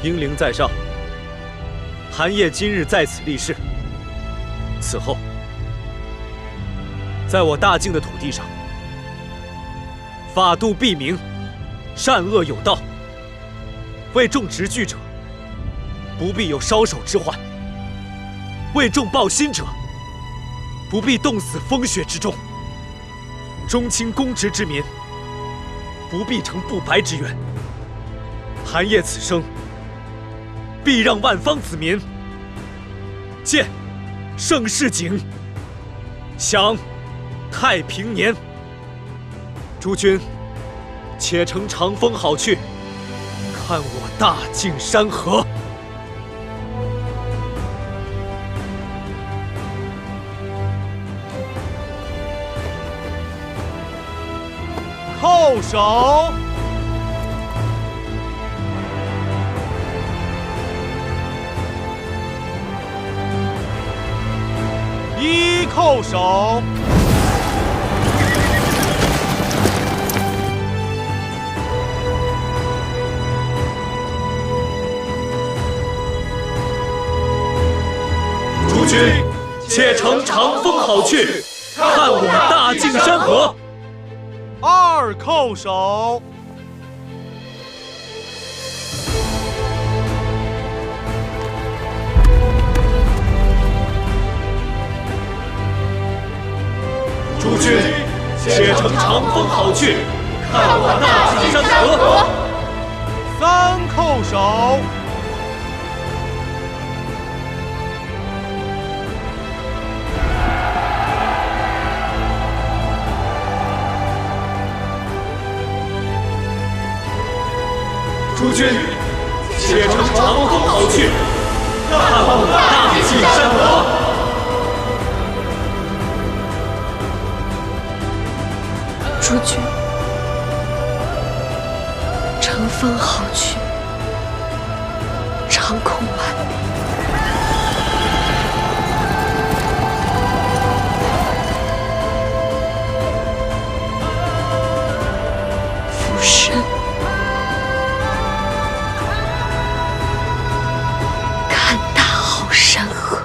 英灵在上，韩烨今日在此立誓，此后，在我大晋的土地上，法度必明，善恶有道。为众执据者，不必有烧手之患；为众抱薪者，不必冻死风雪之中。忠清公直之民，不必成不白之冤。韩烨此生，必让万方子民见盛世景，享太平年。诸君，且乘长风好去，看我大晋山河。叩首！一叩首！诸君，且乘长风好去，看我大晋山河。二叩首！诸君，且乘长风好去，看我大晋山河。三叩首！诸君，且乘长风好去，看我大晋山河。诸君，乘风好去，长空万里。俯身，看大好山河。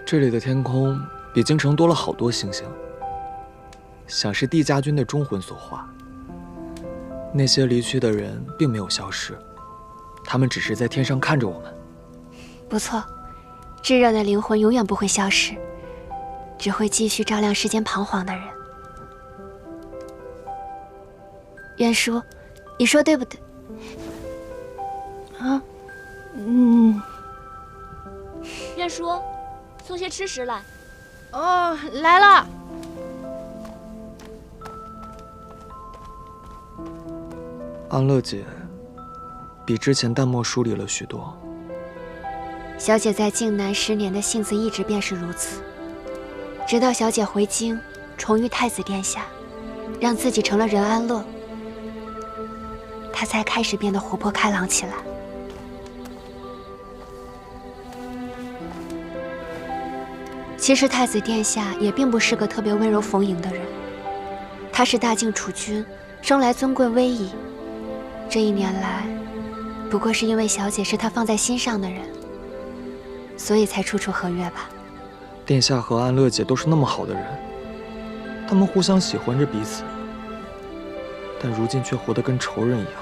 这里的天空比京城多了好多星星，想是帝家军的忠魂所化。那些离去的人并没有消失，他们只是在天上看着我们。不错，炙热的灵魂永远不会消失，只会继续照亮世间彷徨的人。渊叔，你说对不对？啊，渊叔，送些吃食来。哦，来了。安乐姐比之前淡漠疏离了许多。小姐在靖南10年的性子一直便是如此，直到小姐回京，重遇太子殿下，让自己成了仁安乐，她才开始变得活泼开朗起来。其实太子殿下也并不是个特别温柔逢迎的人，他是大晋储君，生来尊贵威仪。这1年来，不过是因为小姐是他放在心上的人，所以才处处和悦吧。殿下和安乐姐都是那么好的人，他们互相喜欢着彼此，但如今却活得跟仇人一样。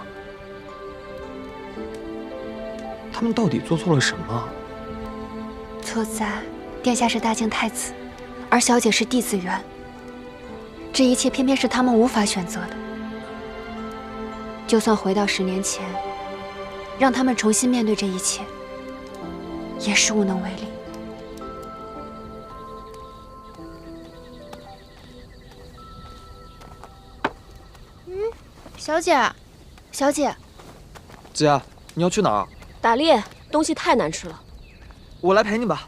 他们到底做错了什么？错在殿下是大晋太子，而小姐是弟子园，这一切偏偏是他们无法选择的。就算回到10年前，让他们重新面对这一切，也是无能为力。小姐，小姐，姐，你要去哪儿？打猎，东西太难吃了。我来陪你吧。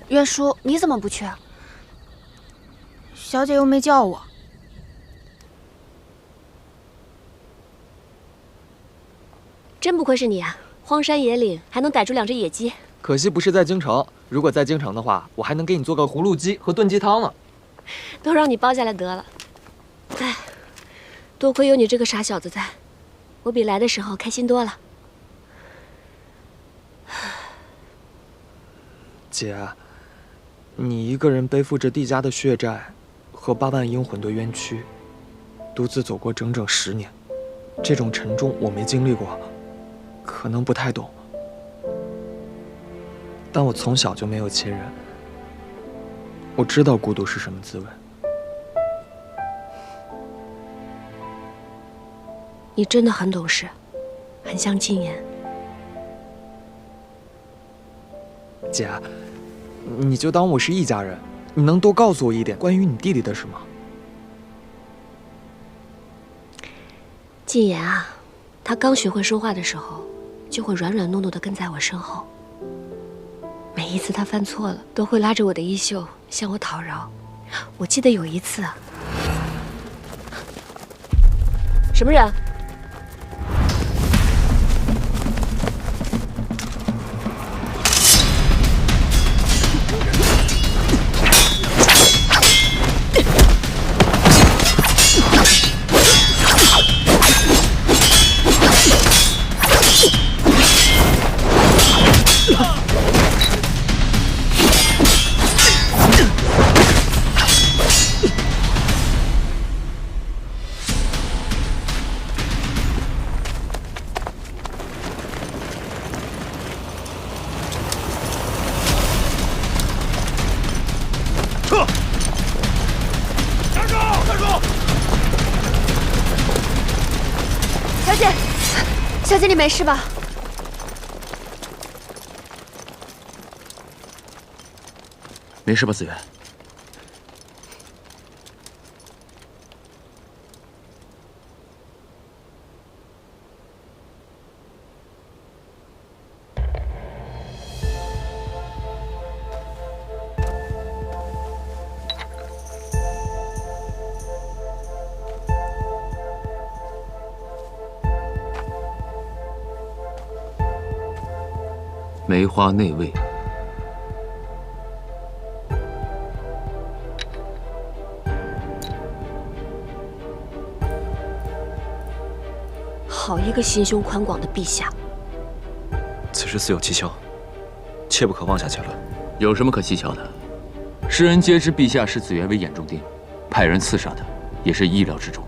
渊叔，你怎么不去啊？小姐又没叫我。真不愧是你啊，荒山野岭还能逮住2只野鸡。可惜不是在京城，如果在京城的话，我还能给你做个葫芦鸡和炖鸡汤呢。都让你包下来得了。哎，多亏有你这个傻小子在，我比来的时候开心多了。姐，你一个人背负着帝家的血债和8万阴魂的冤屈，独自走过整整10年，这种沉重我没经历过，可能不太懂。但我从小就没有亲人，我知道孤独是什么滋味。你真的很懂事，很像禁言。姐，你就当我是一家人，你能多告诉我一点关于你弟弟的事吗？禁言啊，他刚学会说话的时候，就会软软糯糯地跟在我身后。每一次他犯错了，都会拉着我的衣袖向我讨饶。我记得有一次啊，什么人？小姐，你没事吧？没事吧，子源？梅花内味，好一个心胸宽广的陛下！此事似有蹊跷，切不可妄下结论。有什么可蹊跷的？世人皆知陛下视子源为眼中钉，派人刺杀他也是意料之中。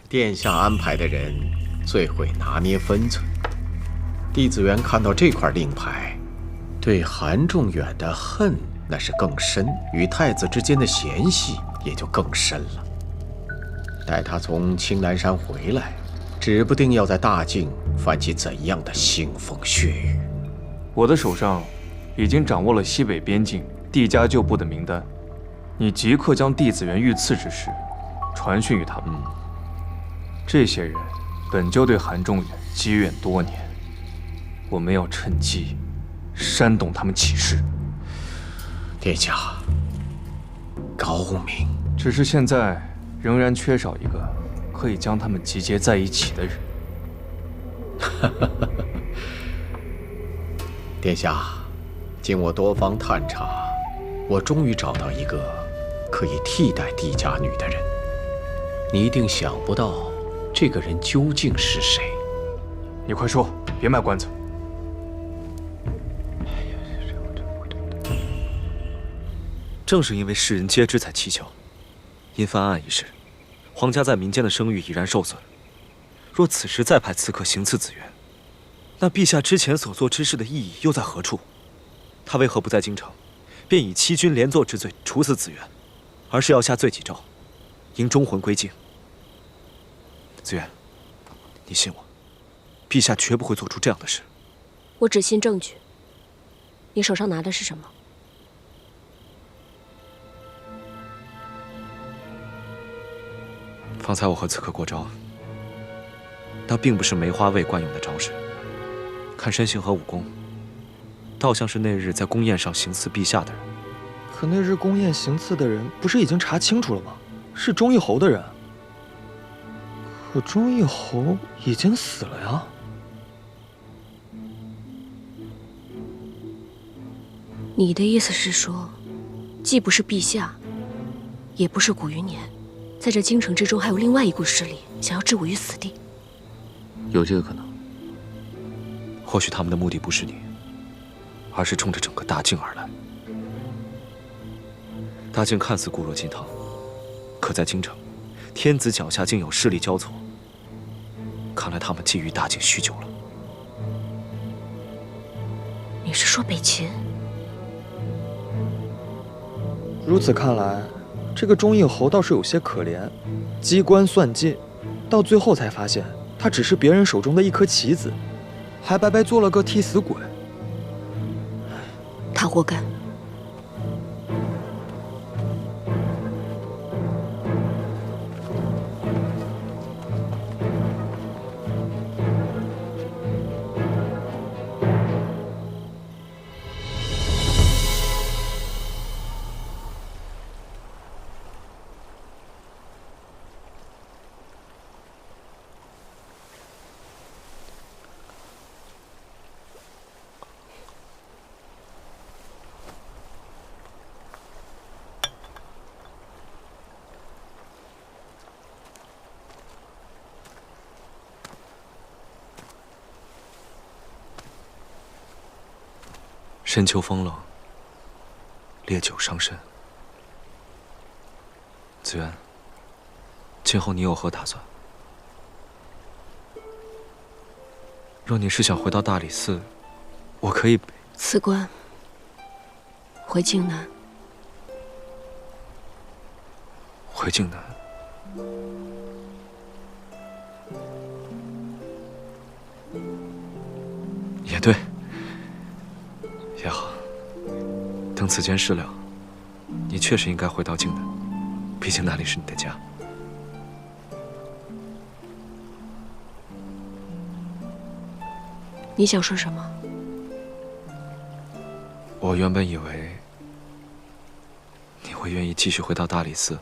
殿下安排的人最会拿捏分寸。帝子元看到这块令牌，对韩仲远的恨那是更深，与太子之间的嫌隙也就更深了。待他从青南山回来，指不定要在大境翻起怎样的腥风血雨。我的手上已经掌握了西北边境帝家旧部的名单，你即刻将帝子元遇刺之事传讯于他们。这些人本就对韩仲远积怨多年，我们要趁机煽动他们起事。殿下，高明。只是现在仍然缺少一个可以将他们集结在一起的人。殿下，经我多方探查，我终于找到一个可以替代帝家女的人。你一定想不到这个人究竟是谁。你快说，别卖关子。正是因为世人皆知才蹊跷，因犯案一事，皇家在民间的声誉已然受损。若此时再派刺客行刺子元，那陛下之前所做之事的意义又在何处？他为何不在京城，便以欺君连坐之罪处死子元，而是要下罪己诏，迎忠魂归京？子元，你信我，陛下绝不会做出这样的事。我只信证据。你手上拿的是什么？方才我和刺客过招，那并不是梅花卫惯用的招式。看身形和武功，倒像是那日在宫宴上行刺陛下的人。可那日宫宴行刺的人不是已经查清楚了吗？是忠义侯的人。可忠义侯已经死了呀。你的意思是说，既不是陛下，也不是古云年，在这京城之中还有另外一股势力想要置我于死地？有这个可能。或许他们的目的不是你，而是冲着整个大境而来。大境看似固若金汤，可在京城，天子脚下竟有势力交错。看来他们觊觎大境许久了。你是说北秦？如此看来，这个忠义侯倒是有些可怜，机关算尽，到最后才发现他只是别人手中的一颗棋子，还白白做了个替死鬼。他活该。深秋风冷，烈酒伤身。子渊，今后你有何打算？若你是想回到大理寺，我可以。辞官，回靖南。回靖南。也对。也好，等此间事了，你确实应该回到靖南，毕竟那里是你的家。你想说什么？我原本以为你会愿意继续回到大理寺，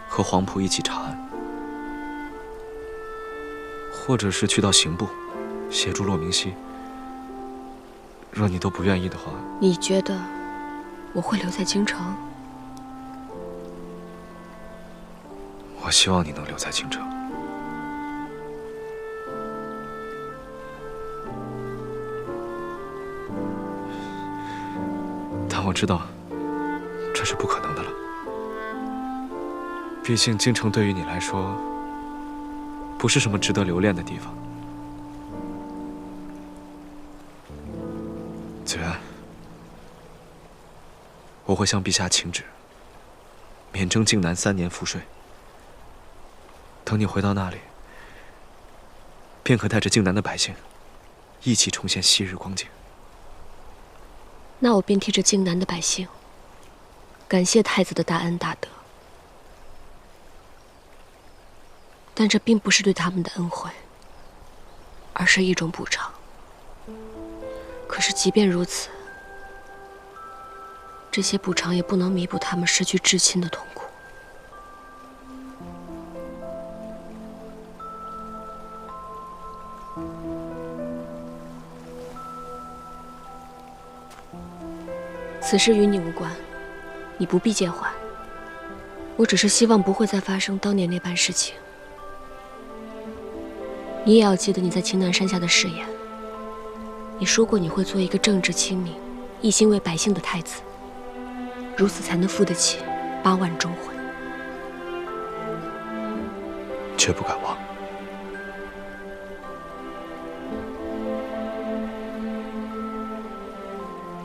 和黄埔一起查案，或者是去到刑部，协助骆明熙。若你都不愿意的话，你觉得我会留在京城？我希望你能留在京城。但我知道，这是不可能的了。毕竟京城对于你来说，不是什么值得留恋的地方。子渊，我会向陛下请旨，免征靖南3年赋税。等你回到那里，便可带着靖南的百姓，一起重现昔日光景。那我便替着靖南的百姓，感谢太子的大恩大德。但这并不是对他们的恩惠，而是一种补偿。可是即便如此，这些补偿也不能弥补他们失去至亲的痛苦。此事与你无关，你不必介怀。我只是希望不会再发生当年那般事情。你也要记得你在青南山下的誓言。你说过你会做一个正直清明、一心为百姓的太子，如此才能付得起8万忠魂。绝不敢忘。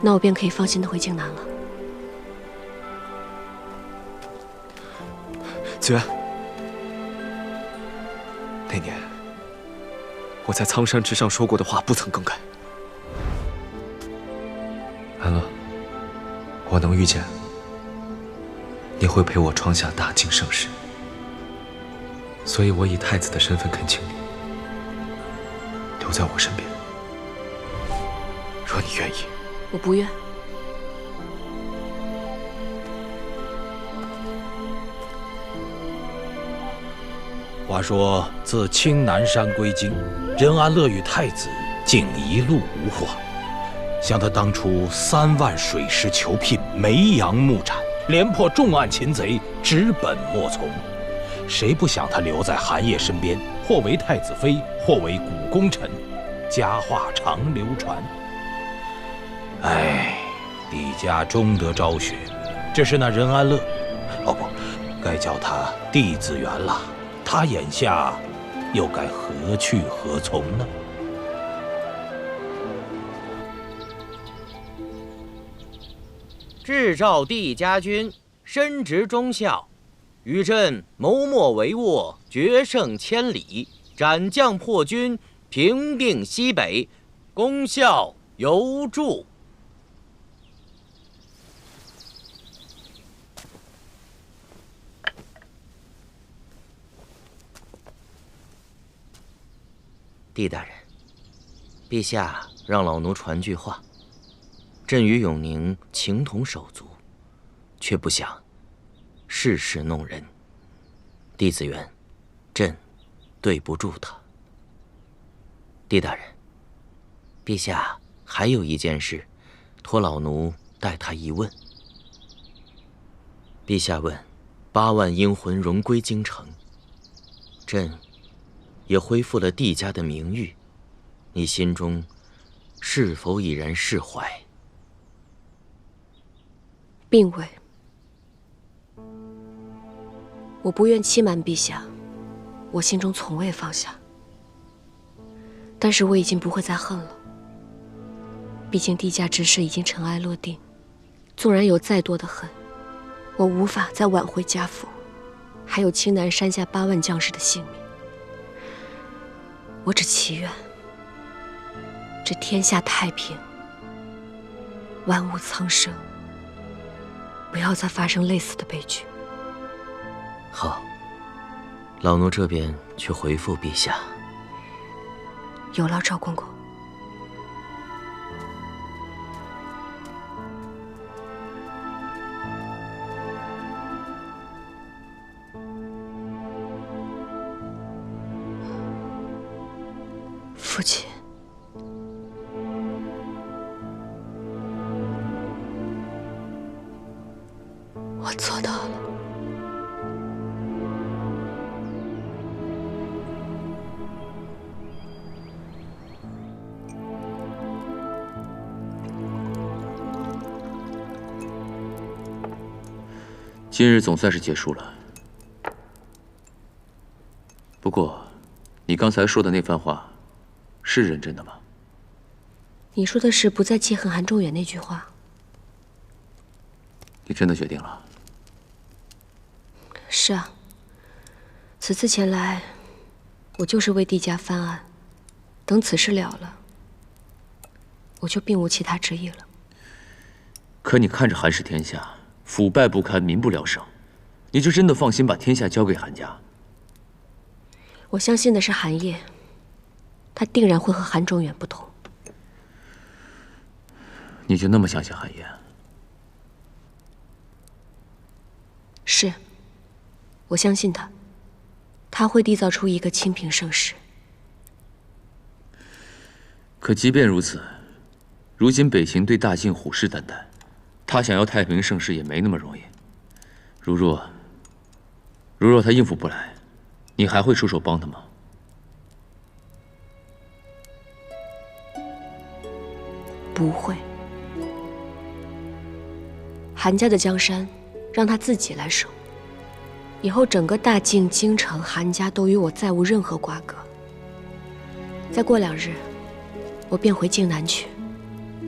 那我便可以放心的回靖南了。子渊，那年我在苍山之上说过的话不曾更改。我能预见你会陪我闯下大晋盛世，所以我以太子的身份恳请你留在我身边。若你愿意，我不愿。话说，自青南山归京，任安乐与太子竟一路无话。想他当初3万水师求聘梅阳牧产，连破重案擒贼，知本莫从。谁不想他留在韩烨身边，或为太子妃，或为古功臣，佳话常流传。哎，帝家终得昭雪，只是那任安乐，哦不，该叫他帝子元了。他眼下又该何去何从呢？至召帝家军，深植忠孝，与朕谋莫帷幄，决胜千里，斩将破军，平定西北，功效尤著。帝大人，陛下让老奴传句话。朕与永宁情同手足，却不想世事弄人。帝子元，朕对不住他。帝大人，陛下还有一件事，托老奴代他一问。陛下问，8万英魂荣归京城，朕也恢复了帝家的名誉，你心中是否已然释怀？并未。我不愿欺瞒陛下，我心中从未放下。但是我已经不会再恨了。毕竟帝家之事已经尘埃落定，纵然有再多的恨，我无法再挽回家父，还有青南山下8万将士的性命。我只祈愿，这天下太平，万物苍生，不要再发生类似的悲剧。好，老奴这边去回复陛下。有劳赵公公。父亲，我做到了。今日总算是结束了。不过，你刚才说的那番话，是认真的吗？你说的是不再记恨韩仲远那句话？你真的决定了？是啊。此次前来，我就是为帝家翻案。等此事了了，我就并无其他之意了。可你看着韩氏天下腐败不堪，民不聊生，你就真的放心把天下交给韩家？我相信的是韩烨，他定然会和韩仲远不同。你就那么相信韩烨？是，我相信他，他会缔造出一个清平盛世。可即便如此，如今北秦对大晋虎视眈眈，他想要太平盛世也没那么容易。如若他应付不来，你还会出手帮他吗？不会。韩家的江山让他自己来守，以后整个大晋京城，韩家都与我再无任何瓜葛。再过2日，我便回靖南去，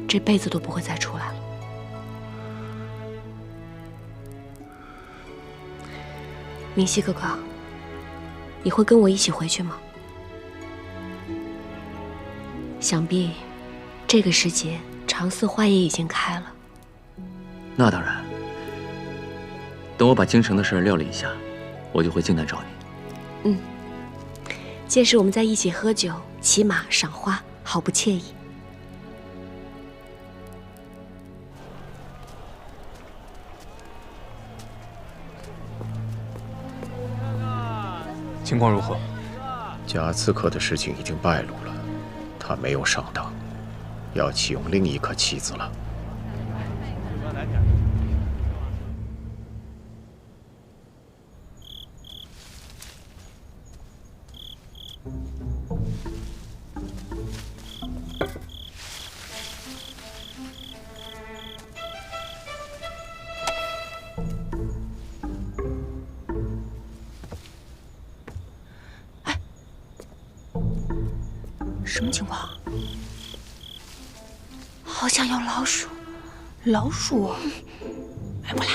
这辈子都不会再出来了。明熙哥哥，你会跟我一起回去吗？想必这个时节，长寺花也已经开了。那当然。等我把京城的事料理一下，我就回京南找你。届时我们再一起喝酒、骑马、赏花，好不惬意。情况如何？贾刺客的事情已经败露了，他没有上当，要启用另一个棋子了。什么情况？好像有老鼠，老鼠！哎，过来！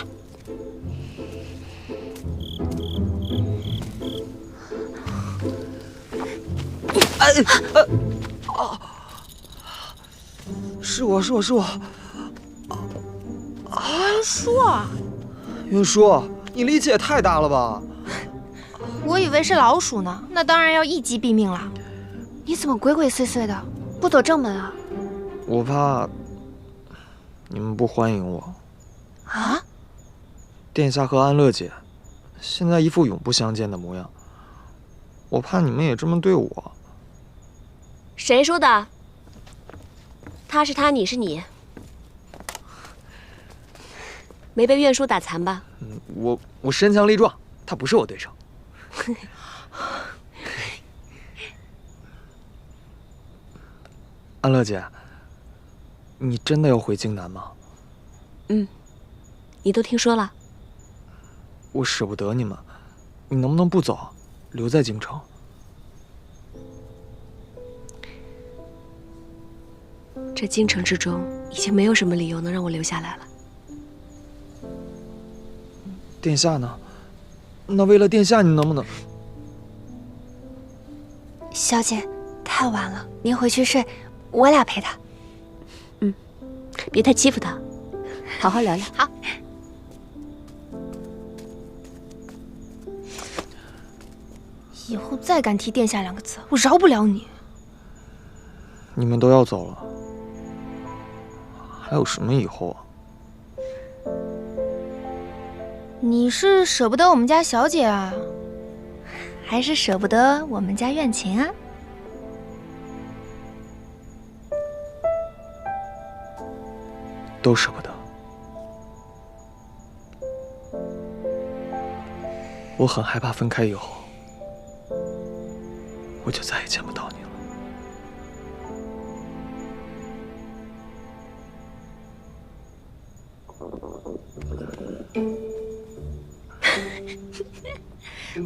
是我。文叔啊，云舒，你力气也太大了吧！我以为是老鼠呢，那当然要一击毙命了。你怎么鬼鬼祟祟的，不走正门啊？我怕你们不欢迎我。啊？殿下和安乐姐现在一副永不相见的模样，我怕你们也这么对我。谁说的？他是他，你是你，没被院叔打残吧？我身强力壮，他不是我对手。安乐姐，你真的要回京南吗？你都听说了？我舍不得你们，你能不能不走，留在京城？这京城之中，已经没有什么理由能让我留下来了。殿下呢？那为了殿下，你能不能……小姐，太晚了，您回去睡，我俩陪她。别太欺负他，好好聊聊。好。以后再敢提殿下两个字，我饶不了你。你们都要走了，还有什么以后啊？你是舍不得我们家小姐啊，还是舍不得我们家苑琴啊？都舍不得。我很害怕分开以后，我就再也见不到你了。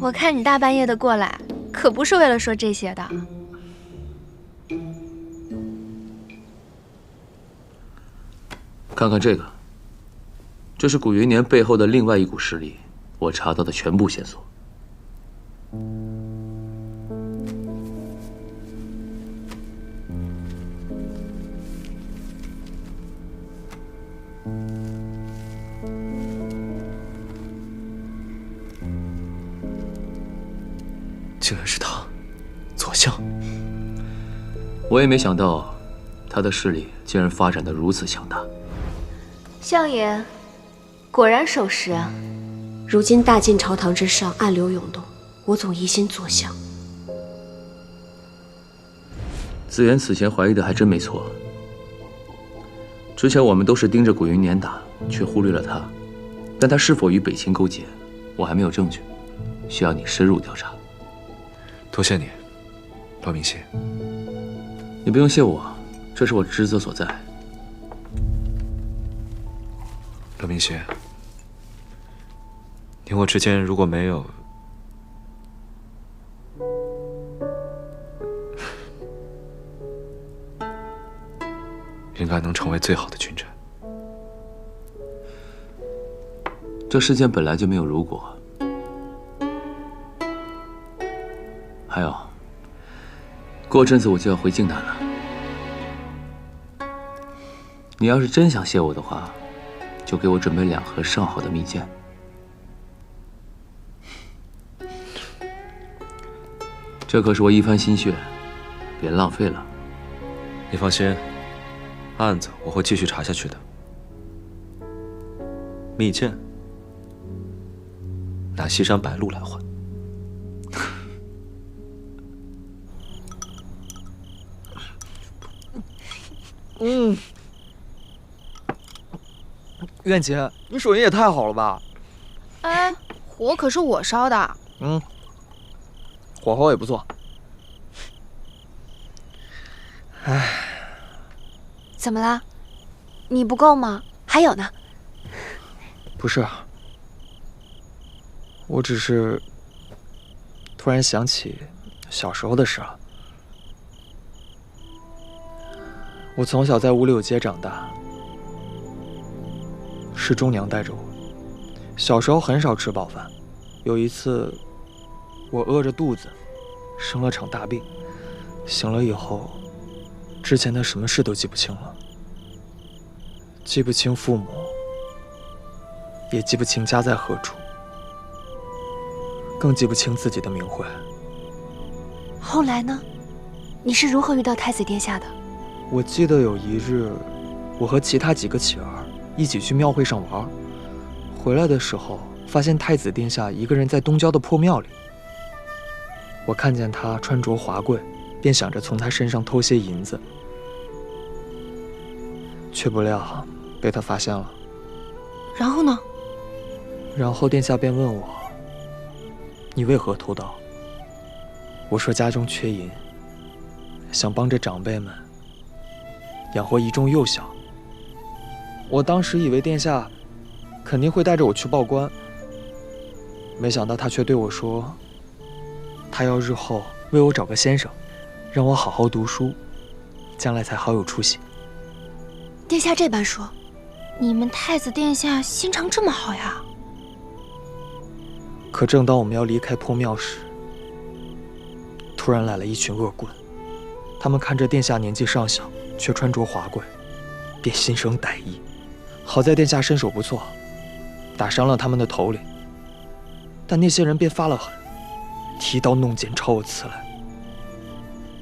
我看你大半夜的过来，可不是为了说这些的。看看这个，这是古云年背后的另外一股势力，我查到的全部线索。竟然是他，左相。我也没想到，他的势力竟然发展得如此强大。相爷，果然守时啊！如今大晋朝堂之上暗流涌动，我总疑心左相。子言此前怀疑的还真没错。之前我们都是盯着古云年打，却忽略了他。但他是否与北秦勾结，我还没有证据，需要你深入调查。多谢你，骆明熙。你不用谢我，这是我职责所在。骆明熙，你我之间如果没有……应该能成为最好的君臣。这世间本来就没有如果。还有，过阵子我就要回靖南了。你要是真想谢我的话，就给我准备2盒上好的蜜饯。这可是我一番心血，别浪费了。你放心，案子我会继续查下去的。蜜饯拿西山白鹿来换。苑琴，你手艺也太好了吧？哎，火可是我烧的。火候也不错。唉，怎么了？你不够吗？还有呢。不是，我只是突然想起小时候的事了。我从小在五柳街长大，是钟娘带着我。小时候很少吃饱饭，有一次我饿着肚子，生了场大病，醒了以后，之前的什么事都记不清了，记不清父母，也记不清家在何处，更记不清自己的名讳。后来呢？你是如何遇到太子殿下的？我记得有一日，我和其他几个乞儿一起去庙会上玩，回来的时候发现太子殿下一个人在东郊的破庙里。我看见他穿着华贵，便想着从他身上偷些银子，却不料被他发现了。然后呢？然后殿下便问我：“你为何偷盗？”我说家中缺银，想帮着长辈们养活一众幼小。我当时以为殿下肯定会带着我去报官，没想到他却对我说，他要日后为我找个先生，让我好好读书，将来才好有出息。殿下这般说，你们太子殿下心肠这么好呀？可正当我们要离开破庙时，突然来了一群恶棍，他们看着殿下年纪尚小，却穿着华贵，便心生歹意。好在殿下身手不错，打伤了他们的头领，但那些人便发了狠，提刀弄剑朝我刺来。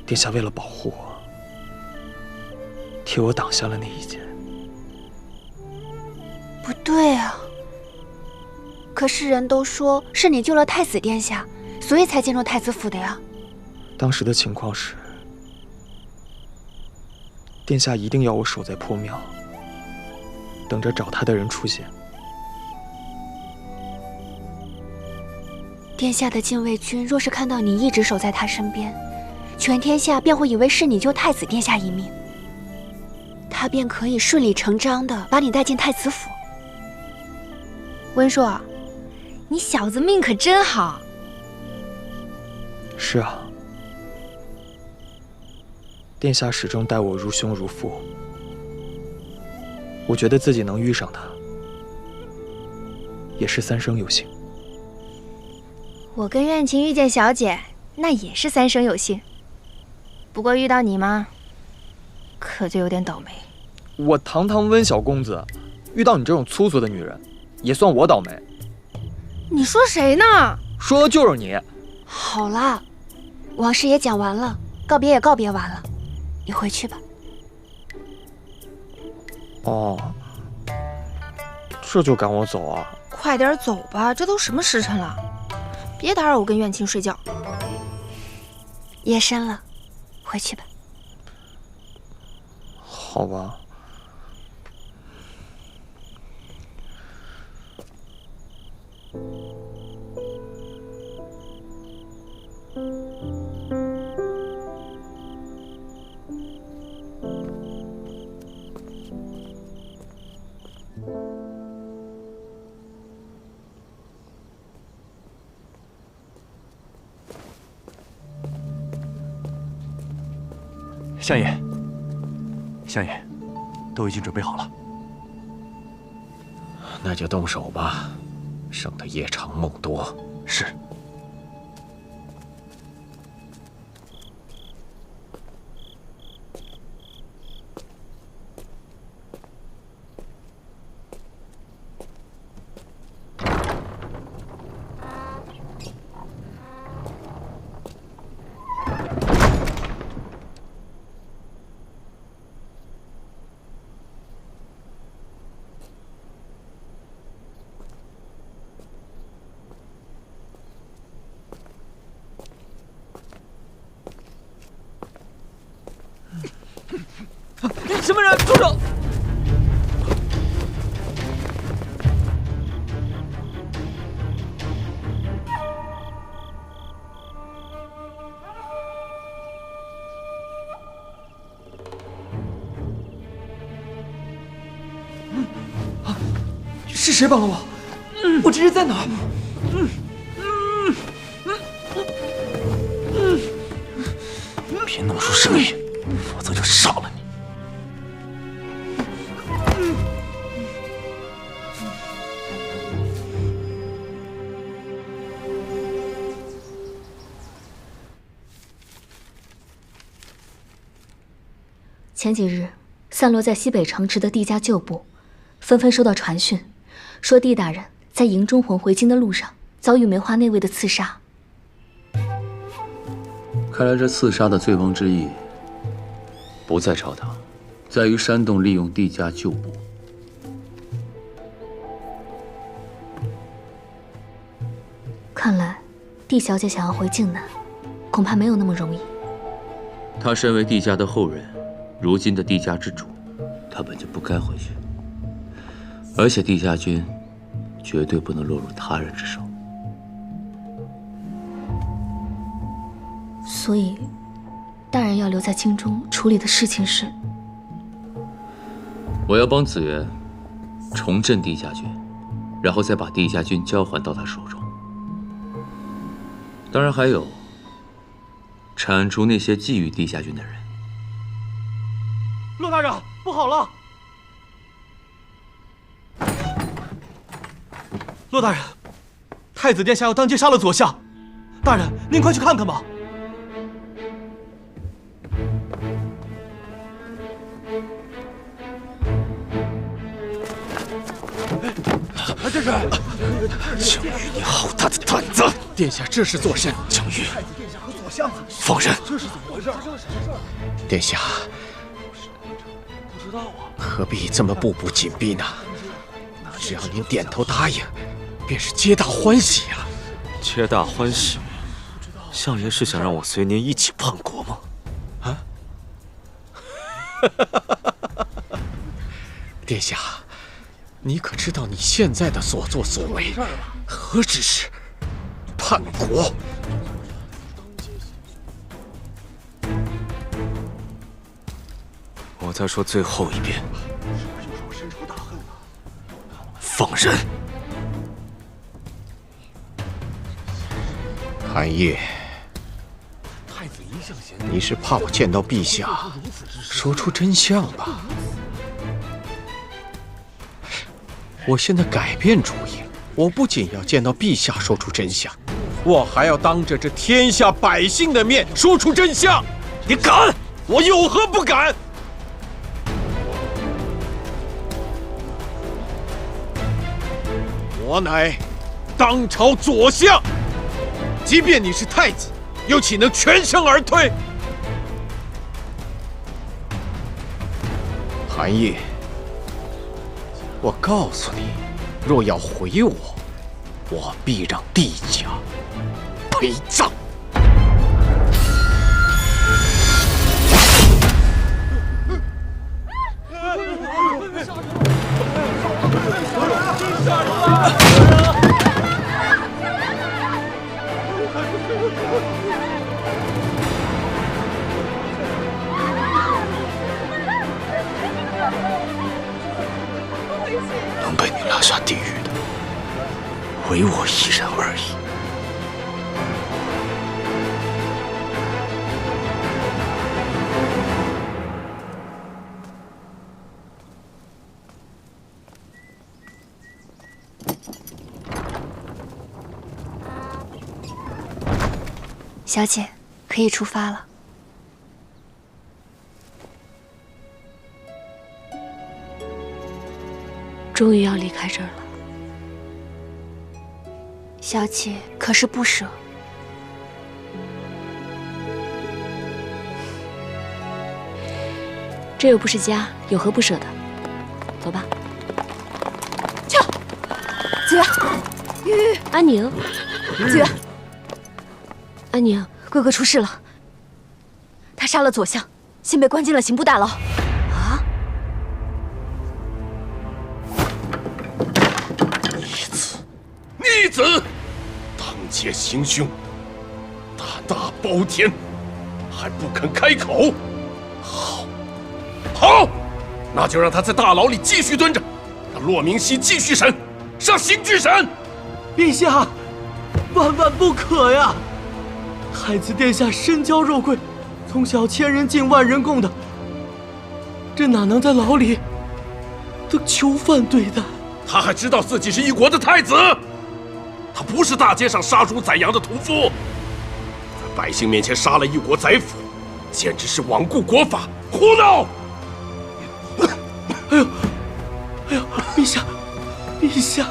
殿下为了保护我，替我挡下了那一剑。不对啊！可是人都说是你救了太子殿下，所以才进入太子府的呀。当时的情况是，殿下一定要我守在破庙，等着找他的人出现。殿下的禁卫军若是看到你一直守在他身边，全天下便会以为是你救太子殿下一命，他便可以顺理成章地把你带进太子府。温硕，你小子命可真好。是啊，殿下始终待我如兄如父，我觉得自己能遇上他，也是三生有幸。我跟苑琴遇见小姐，那也是三生有幸。不过遇到你嘛，可就有点倒霉。我堂堂温小公子，遇到你这种粗俗的女人，也算我倒霉。你说谁呢？说的就是你。好啦，往事也讲完了，告别也告别完了，你回去吧。哦，这就赶我走啊？快点走吧，这都什么时辰了？别打扰我跟苑琴睡觉。夜深了，回去吧。好吧。相爷，相爷，都已经准备好了。那就动手吧，省得夜长梦多。是。什么人？住手！是谁绑了我？我这是在哪儿？别弄出声音，否则就杀了你！前几日，散落在西北城池的帝家旧部，纷纷收到传讯，说帝大人在迎忠魂回京的路上遭遇梅花内卫的刺杀。看来这刺杀的醉翁之意不在朝堂，在于煽动利用帝家旧部。看来，帝小姐想要回靖南，恐怕没有那么容易。她身为帝家的后人，如今的帝家之主，她本就不该回去。而且帝家军绝对不能落入他人之手。所以，大人要留在京中处理的事情是，我要帮子元重振帝家军，然后再把帝家军交还到他手中。当然还有铲除那些觊觎帝家军的人。骆大人，不好了！骆大人，太子殿下要当街杀了左相，大人您快去看看吧。这是江玉，你好大的胆子！殿下这是作甚？江玉，放人！这是怎么回事？殿下，不知道啊，何必这么步步紧逼呢？只要您点头答应，便是皆大欢喜啊！皆大欢喜？相爷是想让我随您一起叛国吗？啊？殿下，你可知道你现在的所作所为，何止是叛国？我再说最后一遍，放人！韩烨，你是怕我见到陛下说出真相吧？我现在改变主意了，我不仅要见到陛下说出真相，我还要当着这天下百姓的面说出真相。你敢？我有何不敢？我乃当朝左相，即便你是太子，又岂能全身而退？韩烨，我告诉你，若要回我，我必让帝家陪葬。能被你拉下地狱的，唯我一人而已。小姐，可以出发了。终于要离开这儿了。小姐可是不舍。这又不是家，有何不舍的？走吧。撤！子元，玉，安宁，子元，安宁，哥哥出事了。他杀了左相，现被关进了刑部大牢。啊！义子，当街行凶，大大包天，还不肯开口。好，那就让他在大牢里继续蹲着，让骆明熙继续审，上刑具审。陛下，万万不可呀！太子殿下身娇肉贵，从小千人敬万人供的，这哪能在牢里当囚犯对待？他还知道自己是一国的太子，他不是大街上杀猪宰羊的屠夫，在百姓面前杀了一国宰辅，简直是罔顾国法，胡闹！哎呦，陛下，陛下！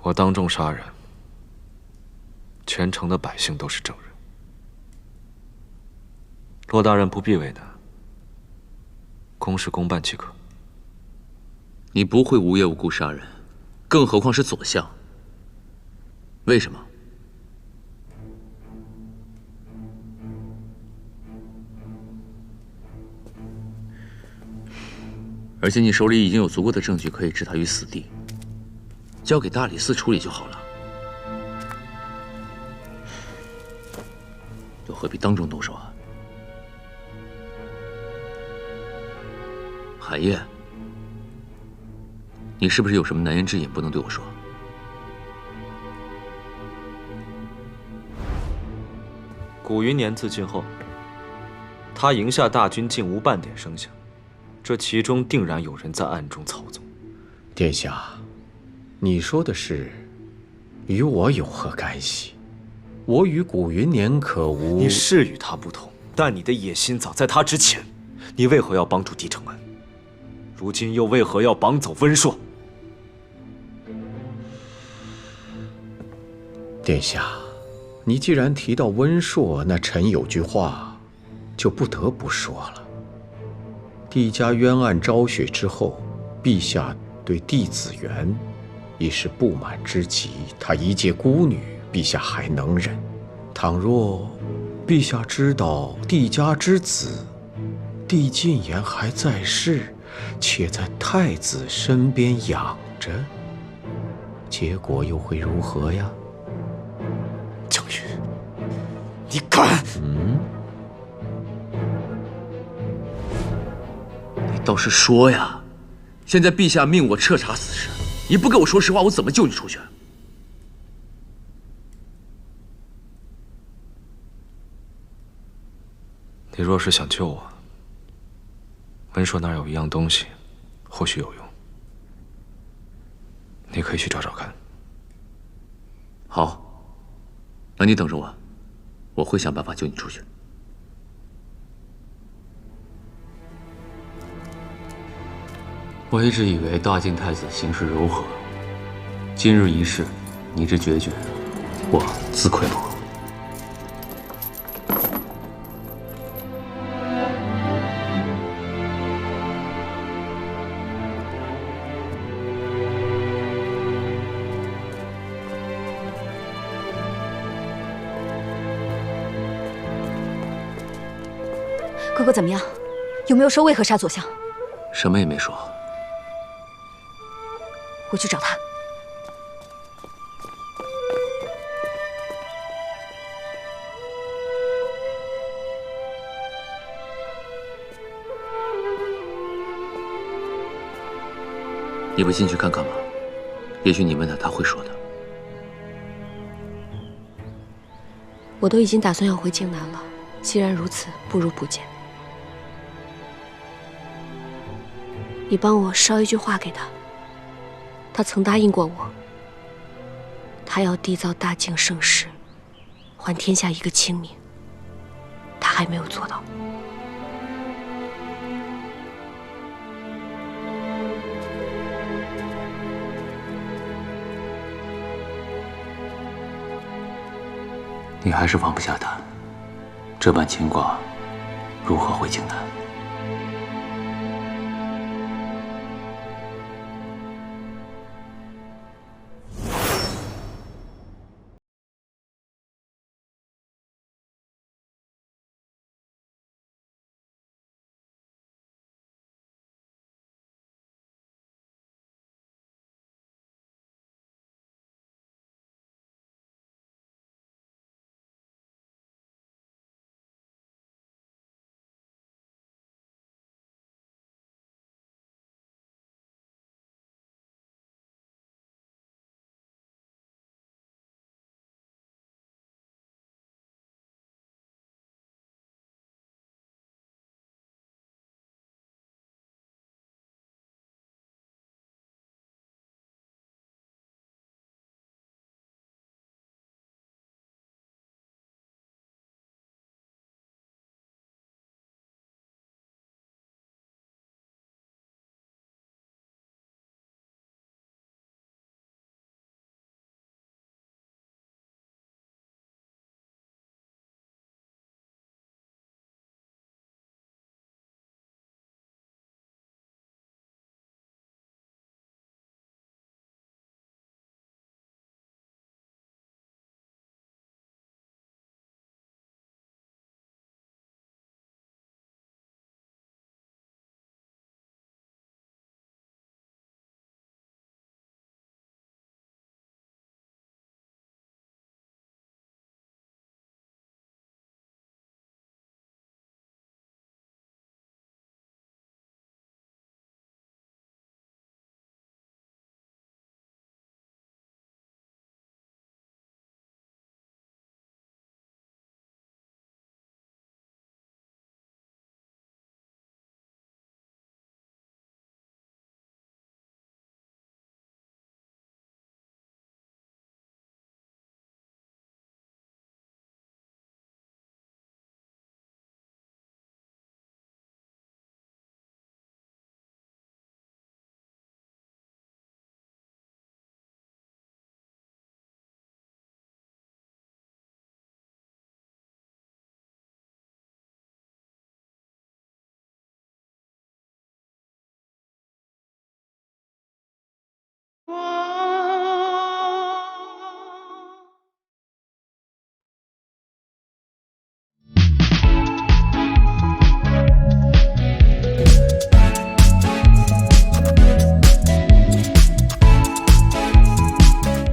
我当众杀人，全城的百姓都是证人。骆大人不必为难，公事公办即可。你不会无缘无故杀人，更何况是左相。为什么？而且你手里已经有足够的证据可以置他于死地。交给大理寺处理就好了，又何必当众动手啊？海燕，你是不是有什么难言之隐不能对我说？古云年自尽后，他营下大军竟无半点声响，这其中定然有人在暗中操纵。殿下。你说的事，与我有何干系？我与古云年可无……你是与他不同，但你的野心早在他之前。你为何要帮助帝承恩？如今又为何要绑走温硕？殿下，你既然提到温硕，那臣有句话，就不得不说了。帝家冤案昭雪之后，陛下对帝子元已是不满之极，她一介孤女，陛下还能忍。倘若陛下知道帝家之子帝晋言还在世，且在太子身边养着，结果又会如何呀？江云，你敢？你倒是说呀！现在陛下命我彻查此事。你不跟我说实话，我怎么救你出去？你若是想救我，温硕那儿有一样东西，或许有用，你可以去找找看。好，那你等着我，我会想办法救你出去。我一直以为大晋太子行事柔和，今日一事，你之决绝，我自愧不如。哥哥怎么样？有没有说为何杀左相？什么也没说。我去找他。你不进去看看吗？也许你问他，他会说的。我都已经打算要回靖南了，既然如此，不如不见。你帮我捎一句话给他，他曾答应过我，他要缔造大靖盛世，还天下一个清明，他还没有做到。你还是放不下他，这般牵挂，如何回京南？